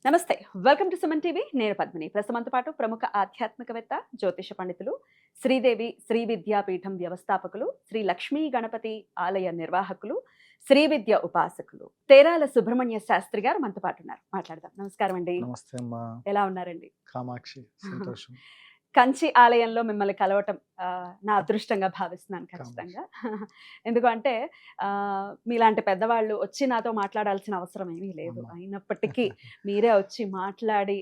నమస్తే. Welcome to Suman TV. నేను పద్మిని. ప్రస్తుతంతో పాటు ప్రముఖ ఆధ్యాత్మికవేత్త, జ్యోతిష పండితులు, శ్రీదేవి శ్రీ విద్యాపీఠం వ్యవస్థాపకులు, శ్రీ లక్ష్మీ గణపతి ఆలయ నిర్వాహకులు, శ్రీ విద్య ఉపాసకులు, తేరాల సుబ్రహ్మణ్య శాస్త్రి గారు మనతో పాటు ఉన్నారు. మాట్లాడదాం. నమస్కారం అండి. నమస్తే అమ్మా. ఎలా ఉన్నారండి? కామాక్షి, సంతోషం. కంచి ఆలయంలో మిమ్మల్ని కలవటం నా అదృష్టంగా భావిస్తున్నాను ఖచ్చితంగా. ఎందుకంటే మీలాంటి పెద్దవాళ్ళు వచ్చి నాతో మాట్లాడాల్సిన అవసరం ఏమీ లేదు. అమ్మా. అయినప్పటికీ మీరే వచ్చి మాట్లాడి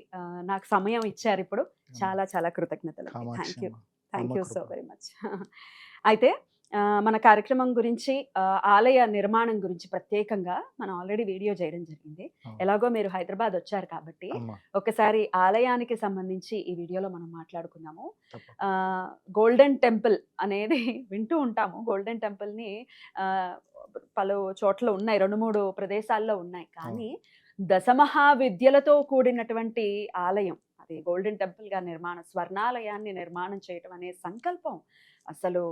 నాకు సమయం ఇచ్చారు ఇప్పుడు. చాలా చాలా కృతజ్ఞతలు. Kamakshi thank you. అమ్మా. థ్యాంక్ అమ్మ you so Krupa. Very much. అయితే మన కార్యక్రమం గురించి ఆలయ నిర్మాణం గురించి ప్రత్యేకంగా మనం ఆల్రెడీ వీడియో చేయడం జరిగింది. అవును. ఎలాగో మీరు హైదరాబాద్ వచ్చారు కాబట్టి అమ్మా, ఒకసారి ఆలయానికి సంబంధించి ఈ వీడియోలో మనం మాట్లాడుకుందాము. తప్పకుండా. గోల్డెన్ టెంపుల్ అనేది వింటూ ఉంటాము. గోల్డెన్ టెంపుల్ని పలు చోట్ల ఉన్నాయి, 2-3 ప్రదేశాల్లో ఉన్నాయి. కానీ దశమహావిద్యలతో కూడినటువంటి ఆలయం అది గోల్డెన్ టెంపుల్గా నిర్మాణం, స్వర్ణాలయాన్ని నిర్మాణం చేయటం అనే సంకల్పం అసలు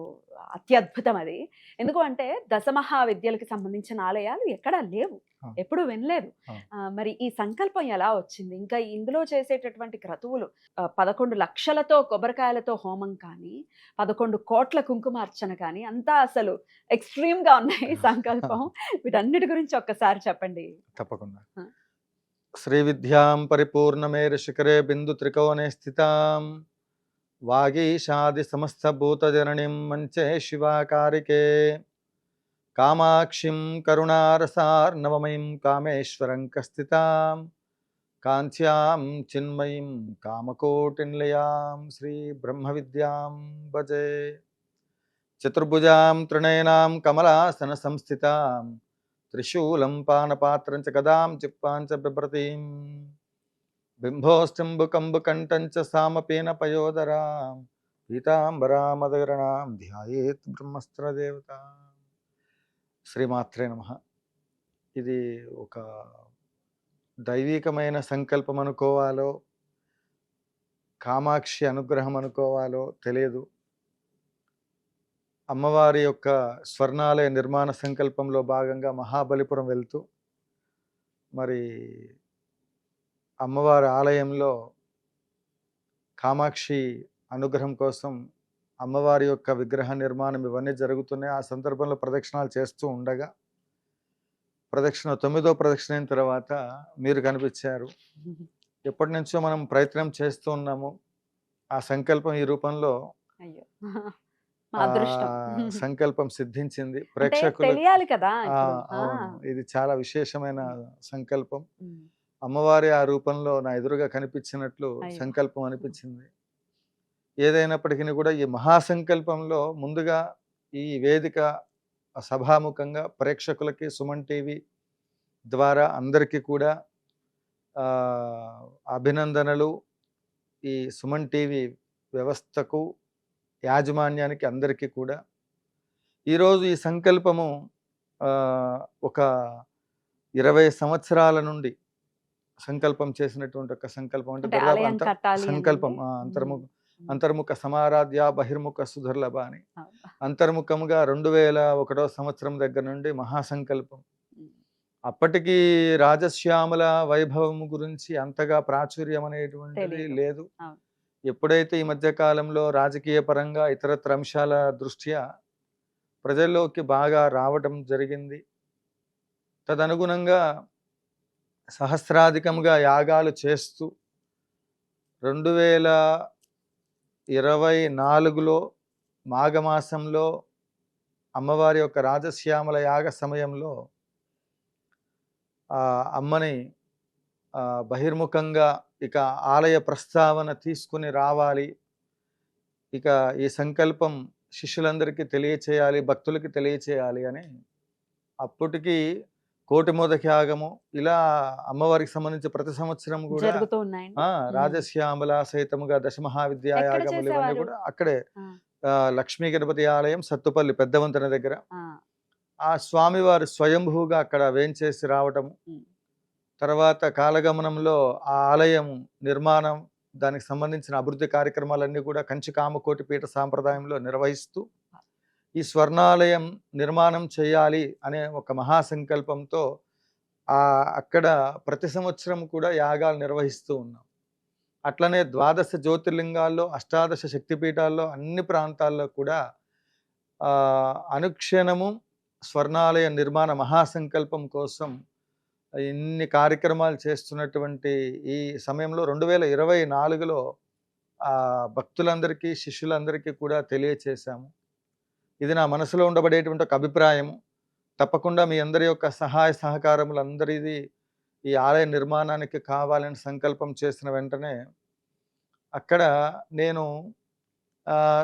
అత్యద్భుతం. అది ఎందుకు అంటే దశమహావిద్యలకు సంబంధించిన ఆలయాలు ఎక్కడా లేవు, ఎప్పుడు వినలేదు. మరి ఈ సంకల్పం ఎలా వచ్చింది? ఇంకా ఇందులో చేసేటటువంటి క్రతువులు 11 లక్షలతో కొబ్బరికాయలతో హోమం కానీ, 11 కోట్ల కుంకుమార్చన కానీ, అంతా అసలు ఎక్స్ట్రీమ్ గా ఉన్నాయి సంకల్పం. వీటన్నిటి గురించి ఒక్కసారి చెప్పండి. తప్పకుండా. ఆ. శ్రీ విద్యాం పరిపూర్ణమేరు శిఖరే బిందు త్రికోణే స్థితాం వాగీషాది సమస్త భూత జననిం మంచే శివాకారికే కామాక్షిం కరుణారసార్ణవమయీం కామేశ్వరం కస్థితాం కాంచ్యాం చిన్మయీం కామకోటినిలయాం శ్రీ బ్రహ్మ విద్యాం భజే. చతుర్భుజాం త్రినయనాం కమలాసన సంస్థితాం త్రిశూలం పానపాత్రం చ గదాం చిప్పాం చ బిభ్రతీం బింభోస్టింబుకంబుకంఠం చ సామపీన పయోదరాం పీతాంబరామదగరణాం ధ్యాయేత్ బ్రహ్మస్త్రదేవత. శ్రీమాత్రే నమః. ఇది ఒక దైవికమైన సంకల్పం అనుకోవాలో, కామాక్షి అనుగ్రహం అనుకోవాలో తెలియదు. అమ్మవారి యొక్క స్వర్ణాలయ నిర్మాణ సంకల్పంలో భాగంగా మహాబలిపురం వెళ్తూ మరి అమ్మవారి ఆలయంలో కామాక్షి అనుగ్రహం కోసం అమ్మవారి యొక్క విగ్రహ నిర్మాణం ఇవన్నీ జరుగుతున్నాయి. ఆ సందర్భంలో ప్రదక్షిణాలు చేస్తూ ఉండగా ప్రదక్షిణ 9వ ప్రదక్షిణ అయిన తర్వాత మీరు కనిపించారు. ఎప్పటి నుంచో మనం ప్రయత్నం చేస్తూ ఉన్నాము. ఆ సంకల్పం ఈ రూపంలో అయ్యో, మా అదృష్టం. సంకల్పం సిద్ధించింది. అంటే ప్రేక్షకులు తెలియాలి కదా ఇప్పుడు. అవును, ఇది చాలా విశేషమైన సంకల్పం. ఉమ్. అమ్మవారి ఆ రూపంలో నా ఎదురుగా కనిపించినట్లు అయ్యో. సంకల్పం అనిపించింది. ఏదైనప్పటికీ కూడా ఈ మహాసంకల్పంలో ముందుగా ఈ వేదిక సభాముఖంగా ప్రేక్షకులకి, సుమన్ టీవీ ద్వారా అందరికీ కూడా అభినందనలు. ఈ సుమన్ టీవీ వ్యవస్థకు, యాజమాన్యానికి అందరికీ కూడా ఈరోజు ఈ సంకల్పము ఒక 20 సంవత్సరాల నుండి సంకల్పం చేసినటువంటి ఒక సంకల్పం. అంటే అంటే దాదాపు ఆలయం కట్టాలి సంకల్పం అనేది. అంతర్ముఖ సమారాధ్య బహిర్ముఖ సుధర్లభ అని అవును. అంతర్ముఖముగా 2001వ సంవత్సరం దగ్గర నుండి మహాసంకల్పం. అప్పటికి రాజశ్యామల వైభవం గురించి అంతగా ప్రాచుర్యం అనేటువంటిది తెలీదు. లేదు. అవును. ఎప్పుడైతే ఈ మధ్య కాలంలో రాజకీయ పరంగా ఇతరత్ర అంశాల దృష్ట్యా ప్రజల్లోకి బాగా రావటం జరిగింది. తదనుగుణంగా సహస్రాధికంగా యాగాలు చేస్తూ 2024లో మాఘమాసంలో అమ్మవారి యొక్క రాజశ్యామల యాగ సమయంలో అమ్మని బహిర్ముఖంగా ఇక ఆలయ ప్రస్తావన తీసుకుని రావాలి, ఇక ఈ సంకల్పం శిష్యులందరికీ తెలియచేయాలి, భక్తులకి తెలియచేయాలి అని అప్పటికి కోటి మోదక యాగము ఇలా అమ్మవారికి సంబంధించి ప్రతి సంవత్సరం కూడా జరుగుతూ ఉన్నాయండి. రాజశ్యామల సహితముగా దశమహావిద్యా ఎక్కడ యాగములు ఇవన్నీ చేసేవారు? కూడా అక్కడే ఆ, లక్ష్మీ గణపతి ఆలయం సత్తుపల్లి పెద్ద వంతెన దగ్గర ఆ, ఆ స్వామివారు స్వయంభూగా అక్కడ వేంచేసి రావటము. ఉమ్. తర్వాత కాలగమనంలో ఆ ఆలయం నిర్మాణం, దానికి సంబంధించిన అభివృద్ధి కార్యక్రమాలన్నీ కూడా కంచి కామకోటి పీఠ సాంప్రదాయంలో నిర్వహిస్తూ ఈ స్వర్ణాలయం నిర్మాణం చేయాలి అనే ఒక మహాసంకల్పంతో అక్కడ ప్రతి సంవత్సరం కూడా యాగాలు నిర్వహిస్తూ ఉన్నాం. అట్లనే 12 జ్యోతిర్లింగాల్లో, అష్టాదశ శక్తిపీఠాల్లో అన్ని ప్రాంతాల్లో కూడా అనుక్షణము స్వర్ణాలయ నిర్మాణ మహాసంకల్పం కోసం ఇన్ని కార్యక్రమాలు చేస్తున్నటువంటి ఈ సమయంలో 2024లో భక్తులందరికీ, శిష్యులందరికీ కూడా తెలియచేశాము. ఇది నా మనసులో ఉండబడేటువంటి ఒక అభిప్రాయము. తప్పకుండా మీ అందరి యొక్క సహాయ సహకారములు అందరిది ఈ ఆలయ నిర్మాణానికి కావాలని సంకల్పం చేసిన వెంటనే అక్కడ నేను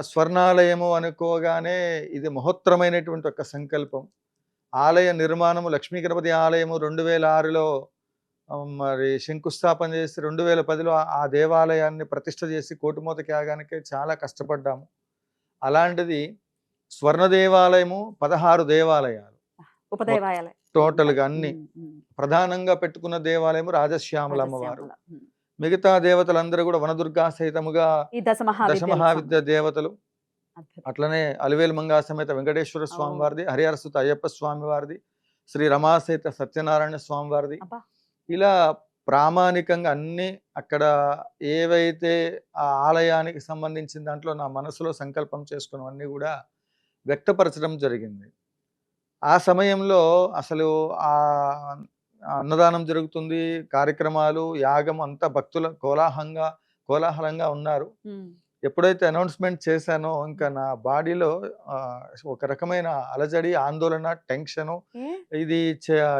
స్వర్ణాలయము అనుకోగానే ఇది మహోత్తరమైనటువంటి ఒక సంకల్పం. ఆలయ నిర్మాణము లక్ష్మీ గణపతి ఆలయము 2006లో మరి శంకుస్థాపన చేసి 2010లో ఆ దేవాలయాన్ని ప్రతిష్ఠ చేసి కోటిమోత యాగానికి చాలా కష్టపడ్డాము. అలాంటిది స్వర్ణ దేవాలయము 16 దేవాలయాలు టోటల్గా అన్ని. ప్రధానంగా పెట్టుకున్న దేవాలయము రాజశ్యామల అమ్మవారు. మిగతా దేవతలందరూ కూడా వనదుర్గా సహితముగా దశమహావిద్య దేవతలు. అట్లనే అలివేలు మంగా సమేత వెంకటేశ్వర స్వామి వారిది, హరిహరసుత అయ్యప్ప స్వామి వారిది, శ్రీ రమాసహిత సత్యనారాయణ స్వామి వారిది. ఇలా ప్రామాణికంగా అన్ని అక్కడ ఏవైతే ఆ ఆలయానికి సంబంధించిన దాంట్లో నా మనసులో సంకల్పం చేసుకున్నవన్నీ కూడా వ్యక్తపరచడం జరిగింది. ఆ సమయంలో అసలు అన్నదానం జరుగుతుంది, కార్యక్రమాలు, యాగం అంతా భక్తుల కోలాహలంగా ఉన్నారు. ఎప్పుడైతే అనౌన్స్మెంట్ చేశానో ఇంకా నా బాడీలో ఒక రకమైన అలజడి, ఆందోళన, టెన్షను. ఇది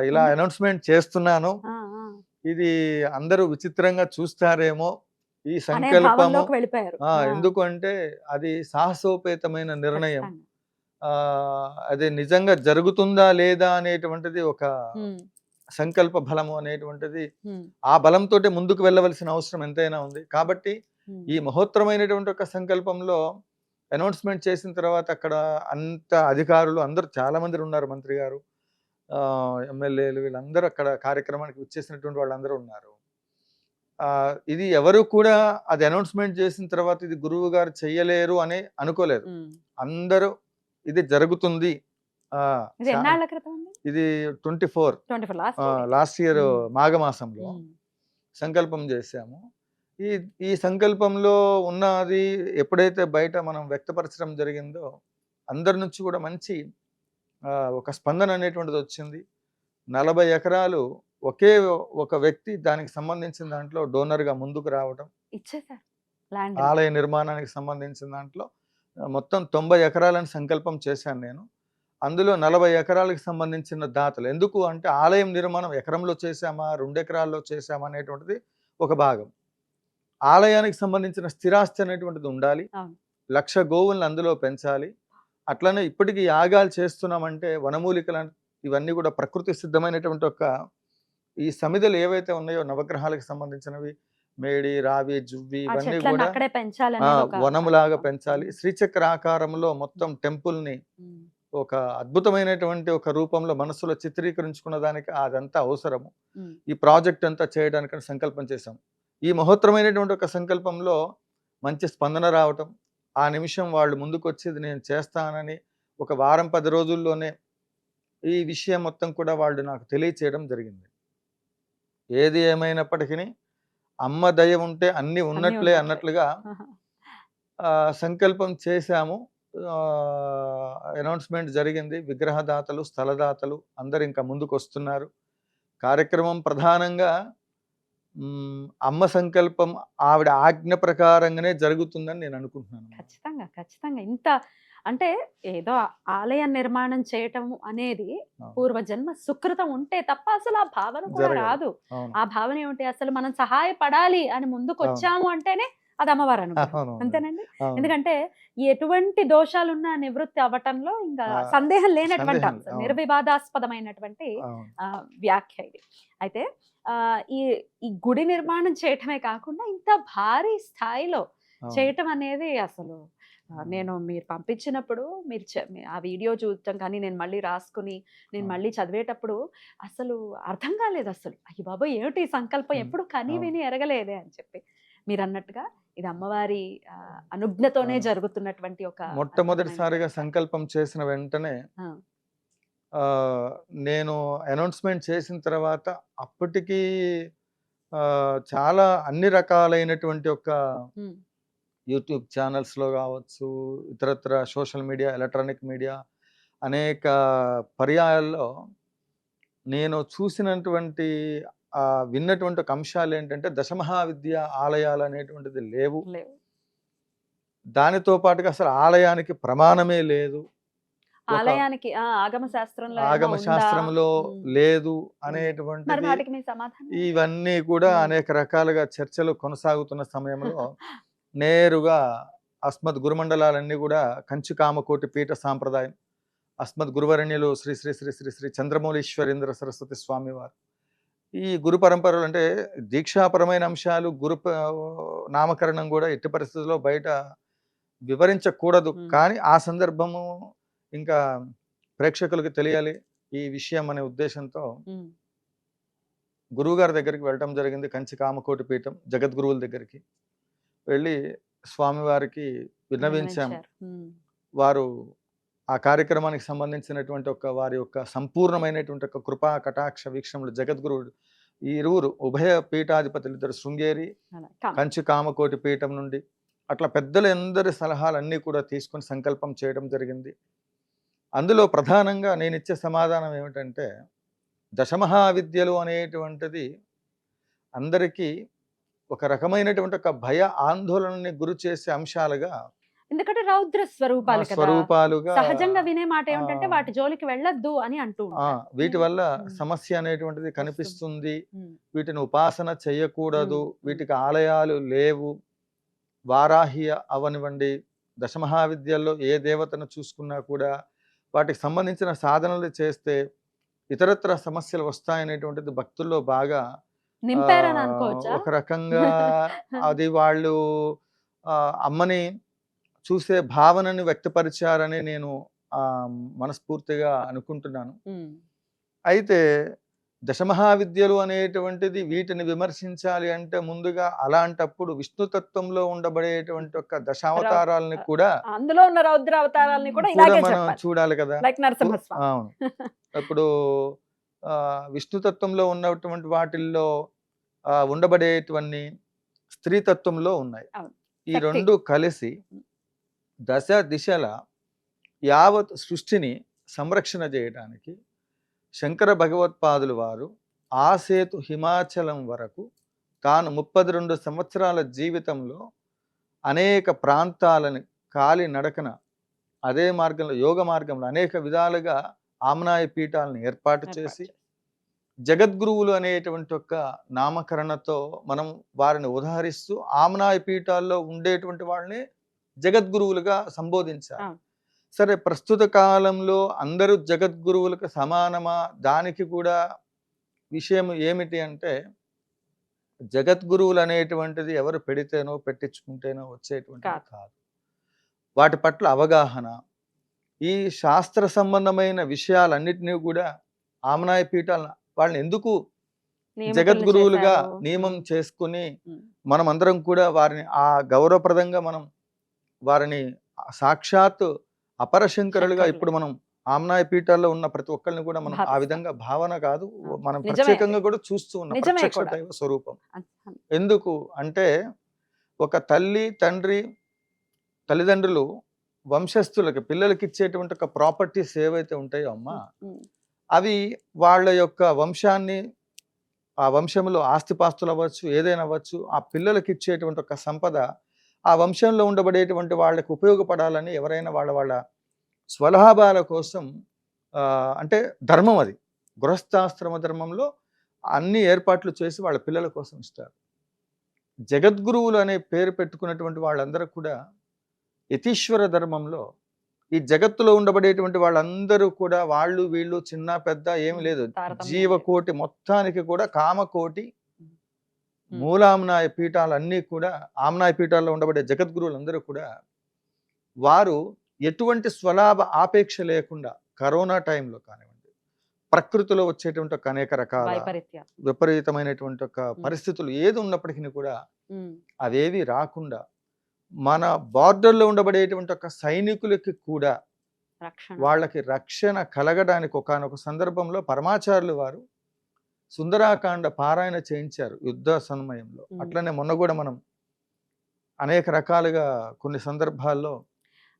ఇలా అనౌన్స్మెంట్ చేస్తున్నాను, ఇది అందరూ విచిత్రంగా చూస్తారేమో ఈ సంకల్పము. ఎందుకంటే అది సాహసోపేతమైన నిర్ణయం. అది నిజంగా జరుగుతుందా లేదా అనేటువంటిది ఒక సంకల్ప బలము అనేటువంటిది, ఆ బలంతో ముందుకు వెళ్ళవలసిన అవసరం ఎంతైనా ఉంది. కాబట్టి ఈ మహోత్తరమైనటువంటి ఒక సంకల్పంలో అనౌన్స్మెంట్ చేసిన తర్వాత అక్కడ అంత అధికారులు అందరూ చాలా మంది ఉన్నారు, మంత్రి గారు, ఎమ్మెల్యేలు, వీళ్ళందరూ అక్కడ కార్యక్రమానికి వచ్చేసినటువంటి వాళ్ళందరూ ఉన్నారు. ఇది ఎవరు కూడా అది అనౌన్స్మెంట్ చేసిన తర్వాత ఇది గురువు గారు చెయ్యలేరు అని అనుకోలేదు. అందరూ ఇది జరుగుతుంది. ఇది 24 లాస్ట్ ఇయర్ మాఘమాసంలో సంకల్పం చేశాము. ఈ సంకల్పంలో ఉన్నది ఎప్పుడైతే బయట మనం వ్యక్తపరచడం జరిగిందో అందరి నుంచి కూడా మంచి ఒక స్పందన అనేటువంటిది వచ్చింది. 40 ఎకరాలు ఒకే ఒక వ్యక్తి దానికి సంబంధించిన దాంట్లో డోనర్గా ముందుకు రావడం, ఆలయ నిర్మాణానికి సంబంధించిన దాంట్లో మొత్తం 90 ఎకరాలని సంకల్పం చేశాను నేను. అందులో 40 ఎకరాలకు సంబంధించిన దాతలు. ఎందుకు అంటే ఆలయం నిర్మాణం ఎకరంలో చేశామా, 2 ఎకరాల్లో చేశామా అనేటువంటిది ఒక భాగం. ఆలయానికి సంబంధించిన స్థిరాస్తి అనేటువంటిది ఉండాలి. 1,00,000 గోవులను అందులో పెంచాలి. అట్లనే ఇప్పటికీ యాగాలు చేస్తున్నామంటే వనమూలికలు ఇవన్నీ కూడా ప్రకృతి సిద్ధమైనటువంటి ఒక ఈ సమిధలు ఏవైతే ఉన్నాయో నవగ్రహాలకు సంబంధించినవి, మేడి, రావి, జువ్వి, ఇవన్నీ కూడా వనములాగా పెంచాలి. శ్రీచక్ర ఆకారంలో మొత్తం టెంపుల్ని ఒక అద్భుతమైనటువంటి ఒక రూపంలో మనసులో చిత్రీకరించుకున్న దానికి అదంతా అవసరము. ఈ ప్రాజెక్ట్ అంతా చేయడానికి సంకల్పం చేశాం. ఈ మహోత్తరమైనటువంటి ఒక సంకల్పంలో మంచి స్పందన రావటం, ఆ నిమిషం వాళ్ళు ముందుకు వచ్చేది నేను చేస్తానని ఒక వారం 10 రోజుల్లోనే ఈ విషయం మొత్తం కూడా వాళ్ళు నాకు తెలియచేయడం జరిగింది. ఏది ఏమైనప్పటికీ అమ్మ దయ ఉంటే అన్ని ఉన్నట్లే అన్నట్లుగా సంకల్పం చేశాము. అనౌన్స్మెంట్ జరిగింది. విగ్రహదాతలు, స్థలదాతలు అందరు ఇంకా ముందుకు వస్తున్నారు. కార్యక్రమం ప్రధానంగా అమ్మ సంకల్పం, ఆవిడ ఆజ్ఞ ప్రకారంగానే జరుగుతుందని నేను అనుకుంటున్నాను. ఖచ్చితంగా ఇంత అంటే ఏదో ఆలయ నిర్మాణం చేయటం అనేది పూర్వజన్మ సుకృతం ఉంటే తప్ప అసలు ఆ భావన కూడా రాదు. ఆ భావన ఏమిటి, అసలు మనం సహాయపడాలి అని ముందుకు వచ్చాము అంటేనే అది అమ్మవారు అనుకుంటాం, అంతేనండి. ఎందుకంటే ఎటువంటి దోషాలున్నా నివృత్తి అవ్వటంలో ఇంకా సందేహం లేనటువంటి నిర్వివాదాస్పదమైనటువంటి వ్యాఖ్య ఇది. అయితే ఈ గుడి నిర్మాణం చేయటమే కాకుండా ఇంత భారీ స్థాయిలో చేయటం అనేది అసలు నేను మీరు పంపించినప్పుడు మీరు ఆ వీడియో చూడటం కానీ నేను మళ్ళీ రాసుకుని నేను మళ్ళీ చదివేటప్పుడు అసలు అర్థం కాలేదు. అసలు అయ్యి బాబు ఏమిటి సంకల్పం, ఎప్పుడు కని విని ఎరగలేదే అని చెప్పి మీరు అన్నట్టుగా ఇది అమ్మవారి అనుజ్ఞతోనే జరుగుతున్నటువంటి ఒక మొట్టమొదటిసారిగా సంకల్పం చేసిన వెంటనే నేను అనౌన్స్మెంట్ చేసిన తర్వాత అప్పటికి చాలా అన్ని రకాలైనటువంటి ఒక ఉమ్, యూట్యూబ్ ఛానల్స్లో కావచ్చు, ఇతరత్ర సోషల్ మీడియా, ఎలక్ట్రానిక్ మీడియా అనేక పర్యాయాల్లో నేను చూసినటువంటి విన్నటువంటి ఒక అంశాలు ఏంటంటే దశమహావిద్య ఆలయాలు అనేటువంటిది లేవు. లేవు. దానితో పాటుగా అసలు ఆలయానికి ప్రమాణమే లేదు. ఒక ఆలయానికి ఆగమ శాస్త్రంలో ఏమైనా ఆగమ ఉందా? శాస్త్రంలో లేదు మరి అనేటువంటిది. వాటికి మీ సమాధానం ఏంటి? ఇవన్నీ కూడా ఉమ్. అనేక రకాలుగా చర్చలు కొనసాగుతున్న సమయంలో నేరుగా అస్మద్ గురుమండలాలన్నీ కూడా కంచి కామకోటి పీఠ సాంప్రదాయం, అస్మద్ గురువరణ్యులు శ్రీ శ్రీ శ్రీ శ్రీ శ్రీ చంద్రమౌళీశ్వరేంద్ర సరస్వతి స్వామి వారు, ఈ గురు పరంపరలు అంటే దీక్షాపరమైన అంశాలు, నామకరణం కూడా ఎట్టి పరిస్థితుల్లో బయట వివరించకూడదు. కానీ ఆ సందర్భము ఇంకా ప్రేక్షకులకు తెలియాలి ఈ విషయం అనే ఉద్దేశంతో ఉమ్, గురువు గారి దగ్గరికి వెళ్ళటం జరిగింది. కంచి కామకోటి పీఠం జగద్గురువుల దగ్గరికి వెళ్ళి స్వామివారికి విన్నవించాము. విన్నవించారు. వారు ఆ కార్యక్రమానికి సంబంధించినటువంటి ఒక వారి యొక్క సంపూర్ణమైనటువంటి ఒక కృపా కటాక్ష వీక్షణలు జగద్గురువుడు ఈ ఇరువురు ఉభయ పీఠాధిపతులు ఇద్దరు శృంగేరి కంచి కామకోటి పీఠం నుండి అట్లా పెద్దలు ఎందరి సలహాలన్నీ కూడా తీసుకొని సంకల్పం చేయడం జరిగింది. అందులో ప్రధానంగా నేను ఇచ్చే సమాధానం ఏమిటంటే దశమహావిద్యలు అనేటువంటిది అందరికీ ఒక రకమైనటువంటి ఒక భయ ఆందోళనని గురి చేసే అంశాలుగా, ఎందుకంటే రౌద్ర స్వరూపాలు కదా, స్వరూపాలుగా సహజంగా వినే మాట ఏమిటంటే వాటి జోలికి వెళ్ళొద్దు అని అంటూ ఉంటారు. వీటి వల్ల ఉమ్. సమస్య అనేటువంటిది కనిపిస్తుంది. ఉమ్, వీటిని ఉపాసన చేయకూడదు, ఉమ్. వీటికి ఆలయాలు లేవు. వారాహి అవనివ్వండి, దశమహావిద్యల్లో ఏ దేవతను చూసుకున్నా కూడా వాటికి సంబంధించిన సాధనలు చేస్తే ఇతరత్ర సమస్యలు వస్తాయనేటువంటిది భక్తుల్లో బాగా నింపారని అనుకోవచ్చా? ఒక రకంగా అది వాళ్ళు అమ్మని చూసే భావనని వ్యక్తపరిచారని నేను మనస్ఫూర్తిగా అనుకుంటున్నాను. ఉమ్, అయితే దశమహావిద్యలు అనేటువంటిది వీటిని విమర్శించాలి అంటే ముందుగా అలాంటప్పుడు విష్ణుతత్వంలో ఉండబడేటువంటి ఒక దశావతారాలని కూడా అందులో ఉన్న రౌద్ర అవతారాలని కూడా కూడా ఇలాగే మనం చెప్పాలి. చూడాలి కదా. లైక్ నరసింహస్వామి. అవును, ఇప్పుడు విష్ణుతత్వంలో ఉన్నటువంటి వాటిల్లో ఉండబడేటువంటి స్త్రీతత్వంలో ఉన్నాయి. అవును. ఈ శక్తి. రెండు కలిసి దశ దిశల యావత్ సృష్టిని సంరక్షణ చేయడానికి శంకర భగవత్పాదులు వారు ఆసేతు హిమాచలం వరకు తాను 32 సంవత్సరాల జీవితంలో అనేక ప్రాంతాలని కాలి నడకన అదే మార్గంలో యోగ మార్గంలో అనేక విధాలుగా ఆమ్నాయ పీఠాలను ఏర్పాటు చేసి జగద్గురువులు అనేటువంటి ఒక నామకరణతో మనం వారిని ఉదాహరిస్తూ ఆమ్నాయ పీఠాల్లో ఉండేటువంటి వాళ్ళని జగద్గురువులుగా సంబోధించారు. సరే, ప్రస్తుత కాలంలో అందరూ జగద్గురువులకు సమానమా? దానికి కూడా విషయం ఏమిటి అంటే జగద్గురువులు అనేటువంటిది ఎవరు పెడితేనో పెట్టించుకుంటేనో వచ్చేటువంటిది కాదు. వాటి పట్ల అవగాహన, ఈ శాస్త్ర సంబంధమైన విషయాలన్నిటినీ కూడా ఆమ్నాయ పీఠాలను వాళ్ళని ఎందుకు జగద్గురువులుగా నియమం చేసుకుని మనమందరం కూడా వారిని ఆ గౌరవప్రదంగా మనం వారిని సాక్షాత్ అపరశంకరులుగా ఇప్పుడు మనం ఆమ్నాయ పీఠాల్లో ఉన్న ప్రతి ఒక్కరిని కూడా మనం ఆ విధంగా భావన కాదు, మనం ప్రత్యేకంగా కూడా చూస్తూ ఉన్నాం ప్రత్యక్ష దైవ స్వరూపం. ఎందుకు అంటే ఒక తల్లి తండ్రి తల్లిదండ్రులు వంశస్థులకి పిల్లలకి ఇచ్చేటువంటి ఒక ప్రాపర్టీస్ ఏవైతే ఉంటాయో అమ్మా, అవి వాళ్ళ యొక్క వంశాన్ని, ఆ వంశంలో ఆస్తిపాస్తులు అవ్వచ్చు, ఏదైనా అవ్వచ్చు, ఆ పిల్లలకి ఇచ్చేటువంటి ఒక సంపద ఆ వంశంలో ఉండబడేటువంటి వాళ్ళకి ఉపయోగపడాలని ఎవరైనా వాళ్ళ స్వలాభాల కోసం అంటే ధర్మం, అది గృహస్థాశ్రమ ధర్మంలో అన్ని ఏర్పాట్లు చేసి వాళ్ళ పిల్లల కోసం ఇస్తారు. జగద్గురువులు అనే పేరు పెట్టుకున్నటువంటి వాళ్ళందరూ కూడా యతీశ్వర ధర్మంలో ఈ జగత్తులో ఉండబడేటువంటి వాళ్ళందరూ కూడా వాళ్ళు వీళ్ళు చిన్న పెద్ద ఏమి లేదు, జీవకోటి మొత్తానికి కూడా కామకోటి మూలామ్నాయ పీఠాలన్నీ కూడా ఆమ్నాయ పీఠాల్లో ఉండబడే జగద్గురువులందరూ కూడా వారు ఎటువంటి స్వలాభ ఆపేక్ష లేకుండా కరోనా టైంలో కానివ్వండి, ప్రకృతిలో వచ్చేటువంటి ఒక అనేక రకాల విపరీతమైనటువంటి ఒక పరిస్థితులు ఏది ఉన్నప్పటికీ కూడా అవేవి రాకుండా మన బార్డర్లో ఉండబడేటువంటి ఒక సైనికులకి కూడా రక్షణ. వాళ్ళకి రక్షణ కలగడానికి ఒకానొక సందర్భంలో పరమాచార్యులు వారు సుందరాకాండ పారాయణ చేయించారు యుద్ధ సమయంలో. అట్లనే మొన్న కూడా మనం అనేక రకాలుగా కొన్ని సందర్భాల్లో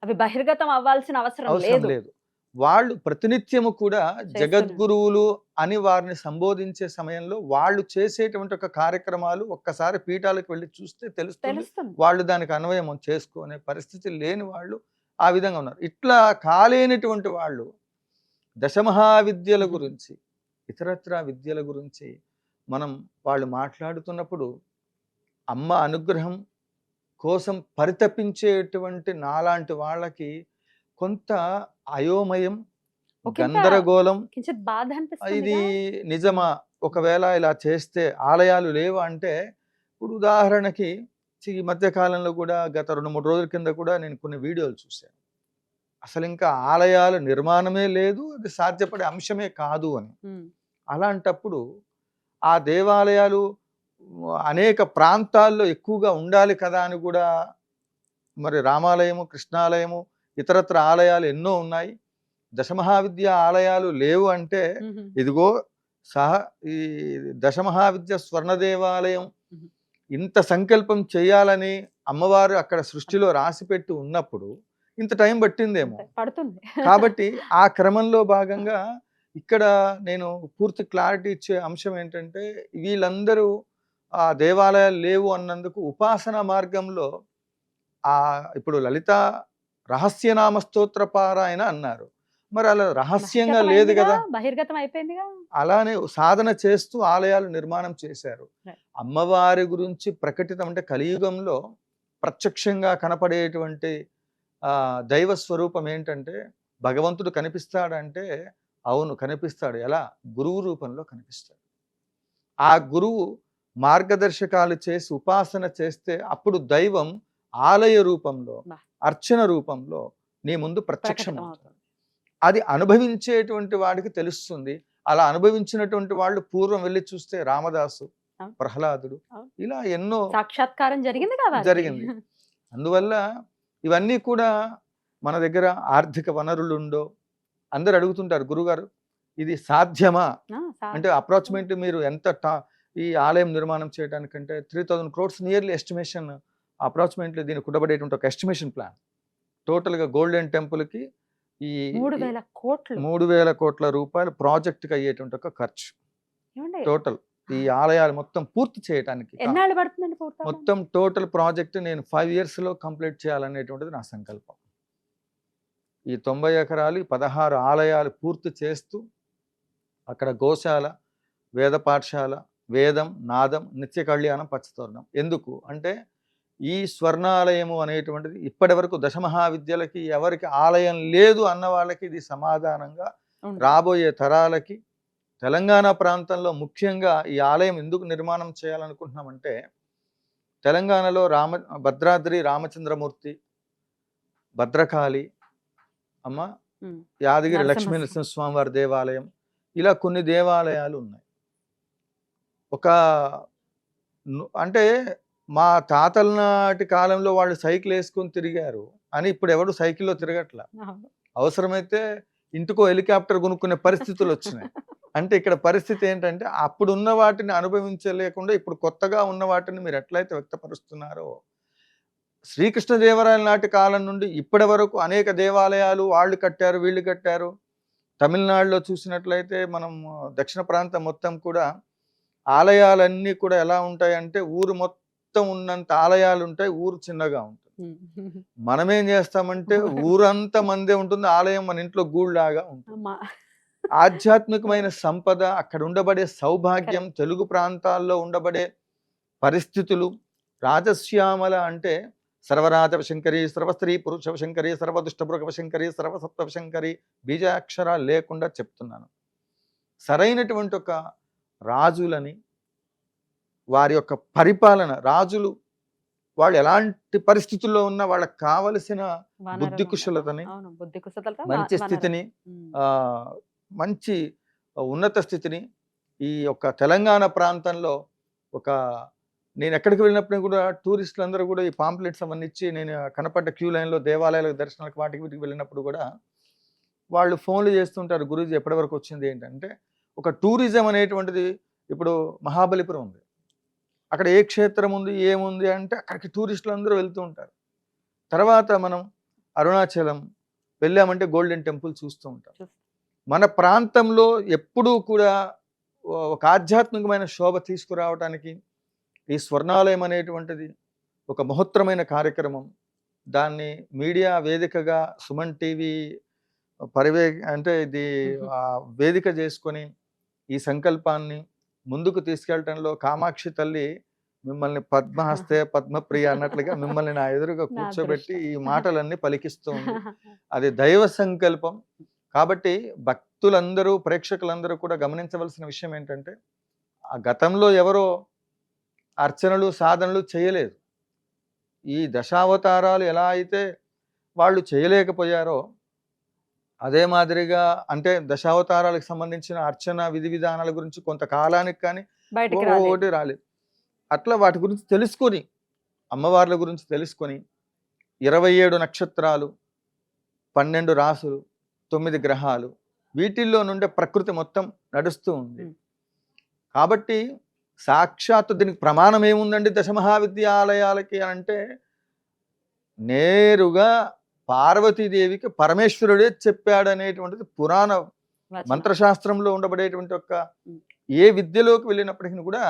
అవి బహిర్గతం అవ్వాల్సిన అవసరం అవసరం లేదు. లేదు. వాళ్ళు ప్రతినిత్యము కూడా చేస్తున్నారు. జగద్గురువులు అని వారిని సంబోధించే సమయంలో వాళ్ళు చేసేటువంటి ఒక కార్యక్రమాలు ఒక్కసారి పీఠాలకు వెళ్ళి చూస్తే తెలుస్తుంది. తెలుస్తుంది. వాళ్ళు దానికి అన్వయం చేసుకునే పరిస్థితి లేని వాళ్ళు ఆ విధంగా ఉన్నారు. ఇట్లా కాలేనటువంటి వాళ్ళు దశమహావిద్యల గురించి, ఇతరత్రా విద్యల గురించి మనం వాళ్ళు మాట్లాడుతున్నప్పుడు అమ్మ అనుగ్రహం కోసం పరితపించేటువంటి నాలాంటి వాళ్ళకి కొంత అయోమయం, ఒకంత గందరగోళం, కించిత్ బాధ ఇది అనిపిస్తుంది. నిజమా? ఒకవేళ ఇలా చేస్తే ఆలయాలు లేవు అంటే, ఇప్పుడు ఉదాహరణకి ఈ మధ్య కాలంలో కూడా గత 2-3 రోజుల కింద కూడా నేను కొన్ని వీడియోలు చూశాను. అసలు ఇంకా ఆలయాల నిర్మాణమే లేదు, అది సాధ్యపడే అంశమే కాదు అని. అలాంటప్పుడు ఆ దేవాలయాలు అనేక ప్రాంతాల్లో ఎక్కువగా ఉండాలి కదా అని కూడా, మరి రామాలయము, కృష్ణాలయము, ఇతరత్ర ఆలయాలు ఎన్నో ఉన్నాయి. దశమహావిద్య ఆలయాలు లేవు అంటే ఇదిగో ఈ దశమహావిద్య స్వర్ణ దేవాలయం ఇంత సంకల్పం చేయాలని అమ్మవారు అక్కడ సృష్టిలో రాసిపెట్టి ఉన్నప్పుడు ఇంత టైం పట్టిందేమో. పడుతుంది. కాబట్టి ఆ క్రమంలో భాగంగా ఇక్కడ నేను పూర్తి క్లారిటీ ఇచ్చే అంశం ఏంటంటే, వీళ్ళందరూ ఆ దేవాలయాలు లేవు అన్నందుకు ఉపాసన మార్గంలో ఇప్పుడు లలిత రహస్యనామ స్తోత్ర పారాయణ అన్నారు. మరి అలా రహస్యంగా లేదు కదా, బహిర్గతం అయిపోయిందిగా. అలానే సాధన చేస్తూ ఆలయాలు నిర్మాణం చేశారు. Right. అమ్మవారి గురించి ప్రకటితం అంటే కలియుగంలో ప్రత్యక్షంగా కనపడేటువంటి దైవ స్వరూపం ఏంటంటే, భగవంతుడు కనిపిస్తాడంటే అవును కనిపిస్తాడు. ఎలా? గురువు రూపంలో కనిపిస్తాడు. ఆ గురువు మార్గదర్శకాలు చేసి ఉపాసన చేస్తే అప్పుడు దైవం ఆలయ రూపంలో, అర్చన రూపంలో నీ ముందు ప్రత్యక్షం అవుతుంది. అది అనుభవించేటువంటి వాడికి తెలుస్తుంది. అలా అనుభవించినటువంటి వాళ్ళు పూర్వం వెళ్ళి చూస్తే రామదాసు, ప్రహ్లాదుడు, ఇలా ఎన్నో సాక్షాత్కారం జరిగింది. అందువల్ల ఇవన్నీ కూడా మన దగ్గర ఆర్థిక వనరులుండో అందరు అడుగుతుంటారు, గురుగారు ఇది సాధ్యమా అంటే అప్రాక్సిమేట్లీ మీరు ఎంత ఈ ఆలయం నిర్మాణం చేయడానికంటే 3000 crores నియర్లీ ఎస్టిమేషన్, అప్రాక్సిమేట్లీ దీనికి కుడబడేటువంటి ఒక ఎస్టిమేషన్ ప్లాన్ టోటల్గా గోల్డెన్ టెంపుల్కి ఈ 3,000 కోట్ల రూపాయలు ప్రాజెక్ట్కి అయ్యేటువంటి ఒక ఖర్చు టోటల్ ఈ ఆలయాలు మొత్తం పూర్తి చేయడానికి. మొత్తం టోటల్ ప్రాజెక్ట్ నేను 5 years లో కంప్లీట్ చేయాలనేటువంటిది నా సంకల్పం. ఈ 90 ఎకరాలు 16 ఆలయాలు పూర్తి చేస్తూ అక్కడ గోశాల, వేద పాఠశాల, వేదం, నాదం, నిత్య కళ్యాణం, పచ్చతోరణం. ఎందుకు అంటే ఈ స్వర్ణాలయము అనేటువంటిది ఇప్పటి వరకు దశమహావిద్యలకి ఎవరికి ఆలయం లేదు అన్న వాళ్ళకి ఇది సమాధానంగా రాబోయే తరాలకి తెలంగాణ ప్రాంతంలో ముఖ్యంగా ఈ ఆలయం ఎందుకు నిర్మాణం చేయాలనుకుంటున్నామంటే, తెలంగాణలో భద్రాద్రి రామచంద్రమూర్తి, భద్రకాళి అమ్మ, యాదగిరి లక్ష్మీ నరసింహస్వామి వారి దేవాలయం, ఇలా కొన్ని దేవాలయాలు ఉన్నాయి. అంటే మా తాతల నాటి కాలంలో వాళ్ళు సైకిల్ వేసుకొని తిరిగారు అని ఇప్పుడు ఎవడు సైకిల్లో తిరగట్లా. అవసరమైతే ఇంటికో హెలికాప్టర్ కొనుక్కునే పరిస్థితులు వచ్చినాయి. అంటే ఇక్కడ పరిస్థితి ఏంటంటే, అప్పుడు ఉన్న వాటిని అనుభవించలేకుండా ఇప్పుడు కొత్తగా ఉన్న వాటిని మీరు ఎట్లయితే వ్యక్తపరుస్తున్నారో, శ్రీకృష్ణదేవరాయల నాటి కాలం నుండి ఇప్పటి వరకు అనేక దేవాలయాలు వాళ్ళు కట్టారు, వీళ్ళు కట్టారు. తమిళనాడులో చూసినట్లయితే మనం దక్షిణ ప్రాంతం మొత్తం కూడా ఆలయాలన్నీ కూడా ఎలా ఉంటాయంటే, ఊరు మొత్తం ఉన్నంత ఆలయాలు ఉంటాయి, ఊరు చిన్నగా ఉంటుంది. మనమేం చేస్తామంటే ఊరంతా మందే ఉంటుంది, ఆలయం మన ఇంట్లో గూళ్ళలాగా ఉంటుంది. ఆధ్యాత్మికమైన సంపద, అక్కడ ఉండబడే సౌభాగ్యం, తెలుగు ప్రాంతాల్లో ఉండబడే పరిస్థితులు, రాజశ్యామల అంటే సర్వరాజవశంకరి, సర్వస్త్రీ పురుషవశంకరి, సర్వదుష్టభృగవశంకరి, సర్వసప్తవశంకరి, బీజాక్షరాలు లేకుండా చెప్తున్నాను. సరైనటువంటి ఒక రాజులని, వారి యొక్క పరిపాలన, రాజులు వాళ్ళు ఎలాంటి పరిస్థితుల్లో ఉన్నా వాళ్ళకి కావలసిన బుద్ధి కుశలతని, మంచి స్థితిని, మంచి ఉన్నత స్థితిని ఈ యొక్క తెలంగాణ ప్రాంతంలో నేను ఎక్కడికి వెళ్ళినప్పుడు కూడా టూరిస్టులు అందరూ కూడా ఈ పాంప్లెట్స్ అవన్నీ ఇచ్చి, నేను కనపడ్డ క్యూ లైన్లో దేవాలయాలకు, దర్శనాలకు, వాటికి వీటికి వెళ్ళినప్పుడు కూడా వాళ్ళు ఫోన్లు చేస్తుంటారు, గురూజీ ఎప్పటి వరకు వచ్చింది ఏంటంటే, ఒక టూరిజం అనేటువంటిది ఇప్పుడు మహాబలిపురం ఉంది, అక్కడ ఏ క్షేత్రం ఉంది ఏముంది అంటే అక్కడికి టూరిస్టులు అందరూ వెళ్తూ ఉంటారు. తర్వాత మనం అరుణాచలం వెళ్ళామంటే గోల్డెన్ టెంపుల్ చూస్తూ ఉంటాం. మన ప్రాంతంలో ఎప్పుడూ కూడా ఒక ఆధ్యాత్మికమైన శోభ తీసుకురావడానికి ఈ స్వర్ణాలయం అనేటువంటిది ఒక మహోత్తరమైన కార్యక్రమం. దాన్ని మీడియా వేదికగా సుమన్ టీవీ అంటే ఇది వేదిక చేసుకొని ఈ సంకల్పాన్ని ముందుకు తీసుకెళ్ళటంలో కామాక్షి తల్లి మిమ్మల్ని పద్మహస్తే పద్మప్రియ అన్నట్లుగా మిమ్మల్ని నా ఎదురుగా కూర్చోబెట్టి ఈ మాటలన్నీ పలికిస్తూ ఉంది. అది దైవ సంకల్పం. కాబట్టి భక్తులందరూ ప్రేక్షకులందరూ కూడా గమనించవలసిన విషయం ఏంటంటే, ఆ గతంలో ఎవరో అర్చనలు సాధనలు చేయలేదు. ఈ దశావతారాలు ఎలా అయితే వాళ్ళు చేయలేకపోయారో అదే మాదిరిగా అంటే దశావతారాలకు సంబంధించిన అర్చన విధి విధానాల గురించి కొంతకాలానికి కానీ ఒకటి రాలేదు. అట్లా వాటి గురించి తెలుసుకొని, అమ్మవార్ల గురించి తెలుసుకొని 27 నక్షత్రాలు, 12 రాసులు, 9 గ్రహాలు, వీటిల్లో నుండే ప్రకృతి మొత్తం నడుస్తూ ఉంది. కాబట్టి సాక్షాత్తు దీనికి ప్రమాణం ఏముందండి దశమహావిద్యాలయాలకి అంటే, నేరుగా పార్వతీదేవికి పరమేశ్వరుడే చెప్పాడనేటువంటిది పురాణ మంత్రశాస్త్రంలో ఉండబడేటువంటి ఒక ఏ విద్యలోకి వెళ్ళినప్పటికీ కూడా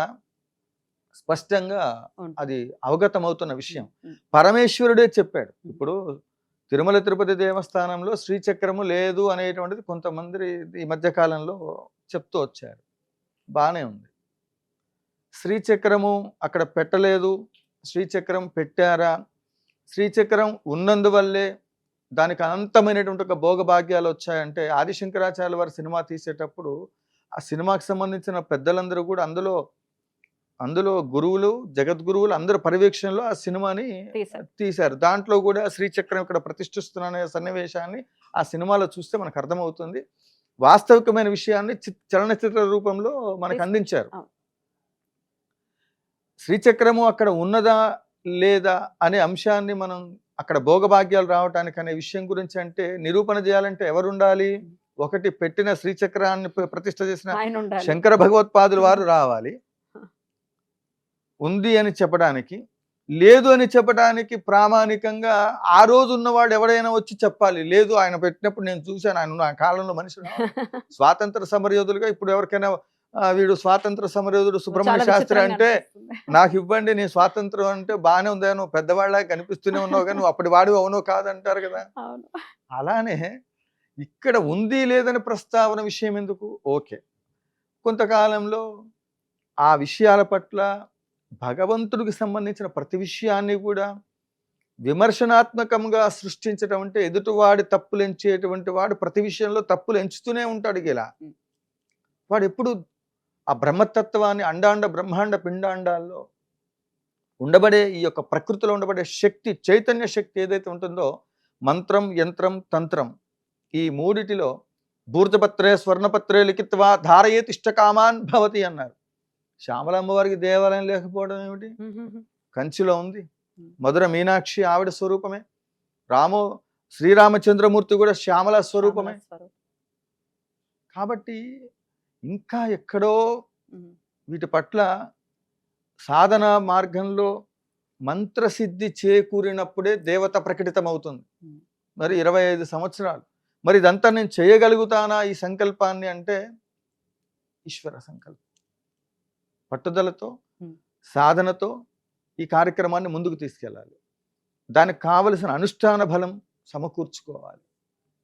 స్పష్టంగా అది అవగతమవుతున్న విషయం. పరమేశ్వరుడే చెప్పాడు. ఇప్పుడు తిరుమల తిరుపతి దేవస్థానంలో శ్రీచక్రము లేదు అనేటువంటిది కొంతమంది ఈ మధ్యకాలంలో చెప్తూ వచ్చారు. బాగానే ఉంది. శ్రీచక్రము అక్కడ పెట్టలేదు, శ్రీచక్రం పెట్టారా, శ్రీచక్రం ఉన్నందువల్లే దానికి అనంతమైనటువంటి ఒక భోగభాగ్యాలు వచ్చాయంటే, ఆదిశంకరాచార్య వారి సినిమా తీసేటప్పుడు ఆ సినిమాకి సంబంధించిన పెద్దలందరూ కూడా అందులో గురువులు, జగద్గురువులు అందరు పర్యవేక్షణలో ఆ సినిమాని తీశారు. దాంట్లో కూడా శ్రీచక్రం ఇక్కడ ప్రతిష్ఠిస్తున్న సన్నివేశాన్ని ఆ సినిమాలో చూస్తే మనకు అర్థమవుతుంది. వాస్తవికమైన విషయాన్ని చలనచిత్ర రూపంలో మనకు అందించారు. శ్రీచక్రము అక్కడ ఉన్నదా లేదా అనే అంశాన్ని మనం అక్కడ భోగభాగ్యాలు రావటానికి అనే విషయం గురించి అంటే నిరూపణ చేయాలంటే ఎవరు ఉండాలి? ఒకటి పెట్టిన శ్రీచక్రాన్ని ప్రతిష్ఠ చేసిన శంకర భగవత్పాదులు వారు రావాలి. ఉంది అని చెప్పడానికి, లేదు అని చెప్పడానికి ప్రామాణికంగా ఆ రోజు ఉన్నవాడు ఎవడైనా వచ్చి చెప్పాలి. లేదు ఆయన పెట్టినప్పుడు నేను చూశాను, ఆయన నా కాలంలో మనుషులు స్వాతంత్ర సమరయోధులుగా ఇప్పుడు ఎవరికైనా వీడు స్వాతంత్ర సమరయోధుడు సుబ్రహ్మణ్య శాస్త్రి అంటే నాకు ఇవ్వండి, నేను స్వాతంత్రం అంటే బాగానే ఉందా, నువ్వు పెద్దవాళ్ళ కనిపిస్తూనే ఉన్నావు కానీ నువ్వు అప్పటి వాడు అవునో కాదంటారు కదా. అలానే ఇక్కడ ఉంది లేదని ప్రస్తావన విషయం ఎందుకు? ఓకే, కొంతకాలంలో ఆ విషయాల పట్ల భగవంతుడికి సంబంధించిన ప్రతి విషయాన్ని కూడా విమర్శనాత్మకంగా సృష్టించడం అంటే ఎదుటివాడి తప్పులు ఎంచేటువంటి వాడు ప్రతి విషయంలో తప్పులు ఎంచుతూనే ఉంటాడు. ఇలా వాడు ఎప్పుడు ఆ బ్రహ్మతత్వాన్ని అండాండ బ్రహ్మాండ పిండాండాల్లో ఉండబడే ఈ యొక్క ప్రకృతిలో ఉండబడే శక్తి, చైతన్య శక్తి ఏదైతే ఉంటుందో, మంత్రం యంత్రం తంత్రం ఈ మూడిటిలో భూర్జపత్రే స్వర్ణపత్రే లిఖిత్వా ధారయేత్ ఇష్టకామాన్ భవతి అన్నారు. శ్యామలమ్మవారికి దేవాలయం లేకపోవడం ఏమిటి? కంచిలో ఉంది. మధుర మీనాక్షి ఆవిడ స్వరూపమే. శ్రీరామచంద్రమూర్తి కూడా శ్యామల స్వరూపమే. కాబట్టి ఇంకా ఎక్కడో వీటి పట్ల సాధన మార్గంలో మంత్రసిద్ధి చేకూరినప్పుడే దేవత ప్రకటితమవుతుంది. మరి 25 సంవత్సరాలు మరి ఇదంతా నేను చేయగలుగుతానా ఈ సంకల్పాన్ని అంటే ఈశ్వర సంకల్పం. పట్టుదలతో సాధనతో ఈ కార్యక్రమాన్ని ముందుకు తీసుకెళ్ళాలి. దానికి కావలసిన అనుష్ఠాన బలం సమకూర్చుకోవాలి.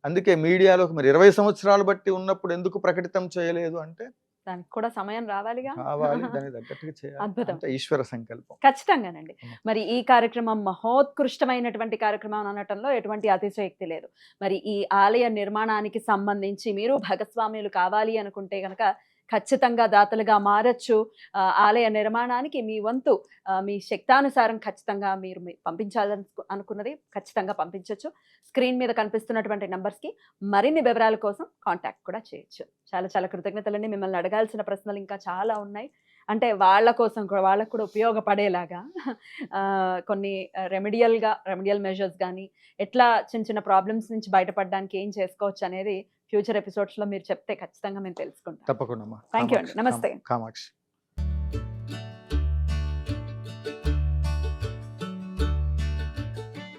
అందుకే మీడియాలోకి మరి 20 సంవత్సరాలు బట్టి ఉన్నప్పుడు ఎందుకు ప్రకటితం చేయలేదు అంటే దానికి కూడా సమయం రావాలిగా, కావాలి, దానికి తగ్గట్టుగా చేయాలి. అద్భుతం, ఈశ్వర సంకల్పం. ఖచ్చితంగానండి. మరి ఈ కార్యక్రమం మహోత్కృష్టమైనటువంటి కార్యక్రమం అనటంలో ఎటువంటి అతిశయోక్తి లేదు. మరి ఈ ఆలయ నిర్మాణానికి సంబంధించి మీరు భాగస్వామ్యులు కావాలి అనుకుంటే కనుక ఖచ్చితంగా దాతలుగా మారచ్చు. ఆలయ నిర్మాణానికి మీ వంతు మీ శక్తానుసారం ఖచ్చితంగా మీరు పంపించాలని అనుకున్నది ఖచ్చితంగా పంపించవచ్చు. స్క్రీన్ మీద కనిపిస్తున్నటువంటి నంబర్స్కి మరిన్ని వివరాల కోసం కాంటాక్ట్ కూడా చేయొచ్చు. చాలా చాలా కృతజ్ఞతలండి. మిమ్మల్ని అడగాల్సిన ప్రశ్నలు ఇంకా చాలా ఉన్నాయి, అంటే వాళ్ళ కోసం కూడా వాళ్ళకు కూడా ఉపయోగపడేలాగా కొన్ని రెమెడియల్ మెజర్స్ కానీ ఎట్లా చిన్న చిన్న ప్రాబ్లమ్స్ నుంచి బయటపడడానికి ఏం చేసుకోవచ్చు అనేది ఫ్యూచర్ ఎపిసోడ్స్లో మీరు చెప్తే ఖచ్చితంగా మేము తెలుసుకుంటాం. తప్పకుండా అమ్మా. థ్యాంక్ యూ అండి. కామాక్షి, నమస్తే. కామాక్షి.